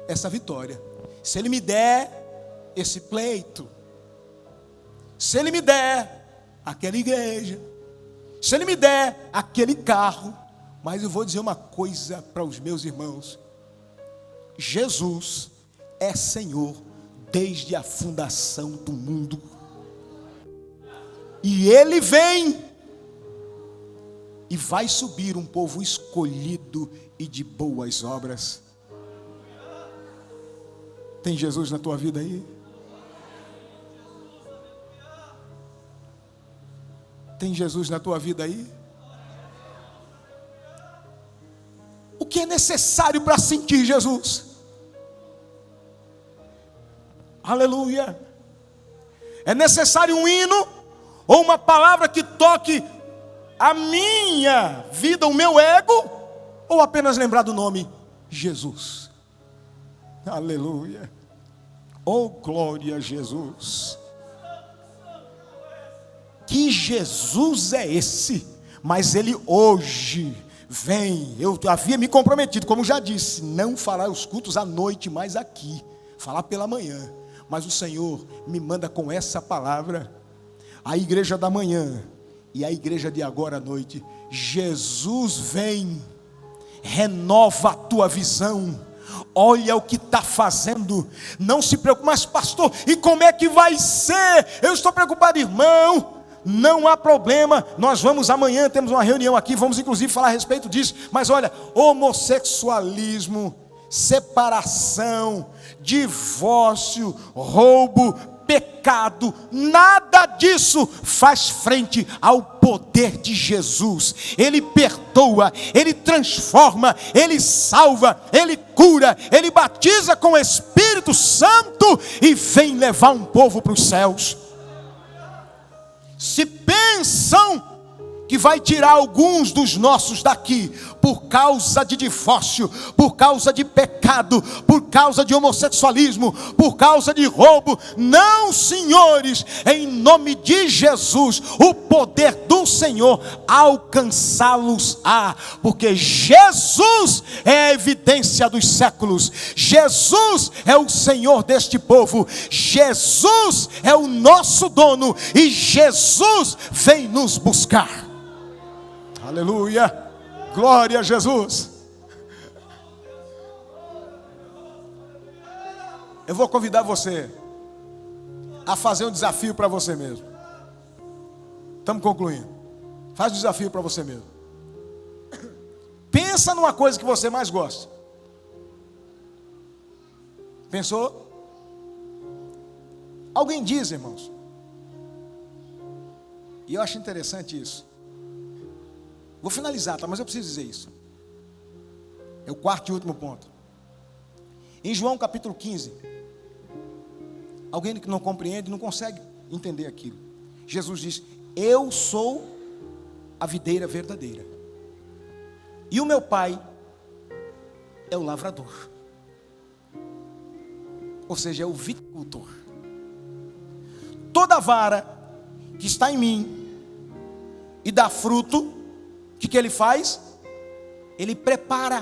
essa vitória, se ele me der esse pleito, se ele me der aquela igreja, se ele me der aquele carro. Mas eu vou dizer uma coisa para os meus irmãos: Jesus é Senhor desde a fundação do mundo, e ele vem, e vai subir um povo escolhido e de boas obras. Tem Jesus na tua vida aí? Tem Jesus na tua vida aí? O é necessário para sentir Jesus? Aleluia. É necessário um hino ou uma palavra que toque a minha vida, o meu ego, ou apenas lembrar do nome Jesus? Aleluia. Oh, glória a Jesus. Que Jesus é esse? Mas ele hoje vem. Eu havia me comprometido, como já disse, não falar os cultos à noite mais aqui, falar pela manhã. Mas o Senhor me manda com essa palavra. A igreja da manhã e a igreja de agora à noite. Jesus vem, renova a tua visão. Olha o que está fazendo. Não se preocupe, mas pastor, e como é que vai ser? Eu estou preocupado, irmão. Não há problema, nós vamos amanhã, temos uma reunião aqui, vamos inclusive falar a respeito disso. Mas olha, homossexualismo, separação, divórcio, roubo, pecado, nada disso faz frente ao poder de Jesus. Ele perdoa, Ele transforma, Ele salva, Ele cura, Ele batiza com o Espírito Santo e vem levar um povo para os céus. Se pensam que vai tirar alguns dos nossos daqui por causa de divórcio, por causa de pecado, por causa de homossexualismo, por causa de roubo, não, senhores, em nome de Jesus, o poder do Senhor alcançá-los-á, porque Jesus é a evidência dos séculos, Jesus é o Senhor deste povo, Jesus é o nosso dono e Jesus vem nos buscar. Aleluia, glória a Jesus. Eu vou convidar você a fazer um desafio para você mesmo. Estamos concluindo. Faz um desafio para você mesmo. Pensa numa coisa que você mais gosta. Pensou? Alguém diz, irmãos, e eu acho interessante isso. Vou finalizar, tá? Mas eu preciso dizer isso. É o quarto e último ponto. Em João capítulo 15, alguém que não compreende, não consegue entender aquilo. Jesus diz: eu sou a videira verdadeira, e o meu pai é o lavrador. Ou seja, é o viticultor. Toda vara que está em mim e dá fruto, o que ele faz? Ele prepara,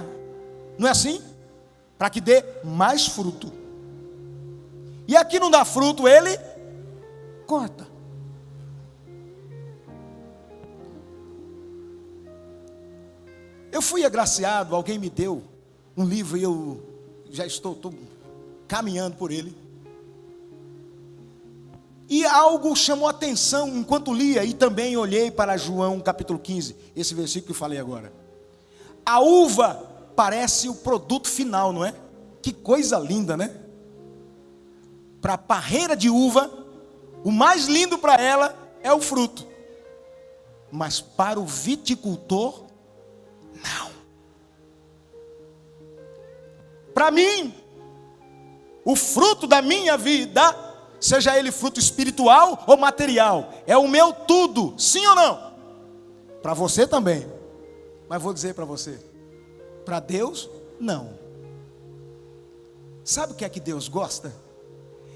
não é assim? Para que dê mais fruto. E aqui não dá fruto, ele corta. Eu fui agraciado, alguém me deu um livro e eu já estou caminhando por ele. E algo chamou a atenção enquanto lia, e também olhei para João capítulo 15, esse versículo que eu falei agora. A uva parece o produto final, não é? Que coisa linda, né? Para a parreira de uva, o mais lindo para ela é o fruto. Mas para o viticultor, não. Para mim, o fruto da minha vida, seja ele fruto espiritual ou material, é o meu tudo, sim ou não? Para você também. Mas vou dizer para você, para Deus, não. Sabe o que é que Deus gosta?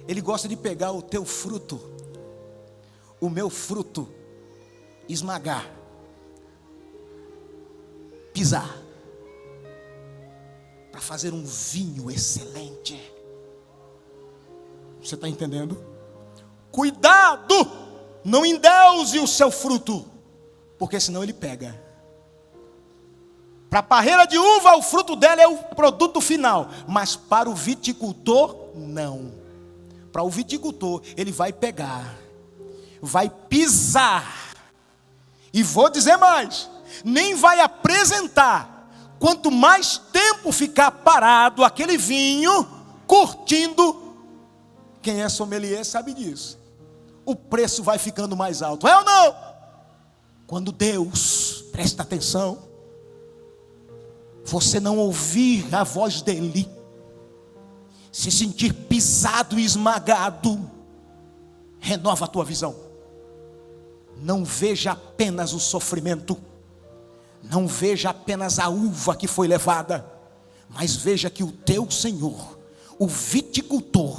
Ele gosta de pegar o teu fruto, o meu fruto, esmagar, pisar, para fazer um vinho excelente. Você está entendendo? Cuidado, não endeuse o seu fruto, porque senão ele pega. Para a parreira de uva, o fruto dela é o produto final, mas para o viticultor, não. Para o viticultor, ele vai pegar, vai pisar, e vou dizer mais, nem vai apresentar. Quanto mais tempo ficar parado aquele vinho, curtindo, quem é sommelier sabe disso, o preço vai ficando mais alto, é ou não? Quando Deus, presta atenção, você não ouvir a voz dele, se sentir pisado e esmagado, renova a tua visão. Não veja apenas o sofrimento, não veja apenas a uva que foi levada, mas veja que o teu Senhor, o viticultor,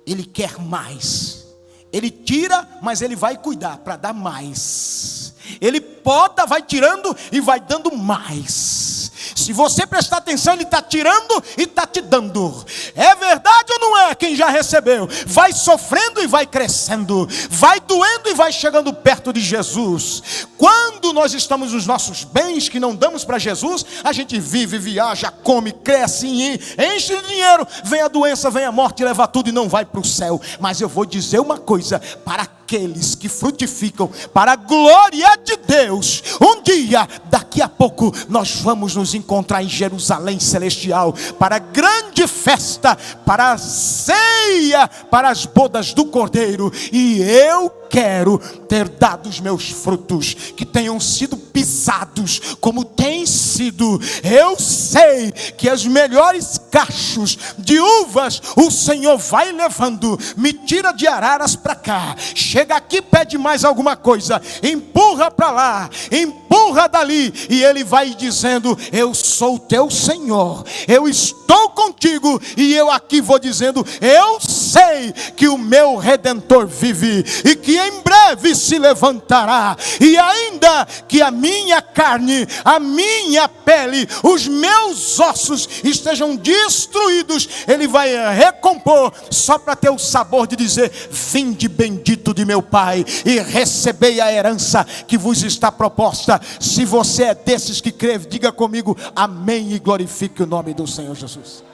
Ele quer mais. Ele tira, mas Ele vai cuidar para dar mais. Ele poda, vai tirando e vai dando mais. Se você prestar atenção, Ele está tirando e está te dando. É verdade ou não é? Quem já recebeu vai sofrendo e vai crescendo, vai doendo e vai chegando perto de Jesus. Quando nós estamos nos nossos bens que não damos para Jesus, a gente vive, viaja, come, cresce, enche de dinheiro, vem a doença, vem a morte, leva tudo e não vai para o céu. Mas eu vou dizer uma coisa: para aqueles que frutificam para a glória de Deus, um dia, daqui a pouco, nós vamos nos encontrar em Jerusalém celestial, para a grande festa, para a ceia, para as bodas do Cordeiro. E eu quero ter dado os meus frutos, que tenham sido pisados como tem sido. Eu sei que os melhores cachos de uvas o Senhor vai levando. Me tira de Araras para cá, chega aqui, pede mais alguma coisa, empurra para lá, empurra dali, e Ele vai dizendo: eu sou teu Senhor, eu estou contigo. E eu aqui vou dizendo: eu sei que o meu Redentor vive, e que em breve se levantará, e ainda que a minha carne, a minha pele, os meus ossos estejam destruídos, Ele vai recompor, só para ter o sabor de dizer: vinde bendito de meu Pai, e recebei a herança que vos está proposta. Se você é desses que crê, diga comigo amém e glorifique o nome do Senhor Jesus.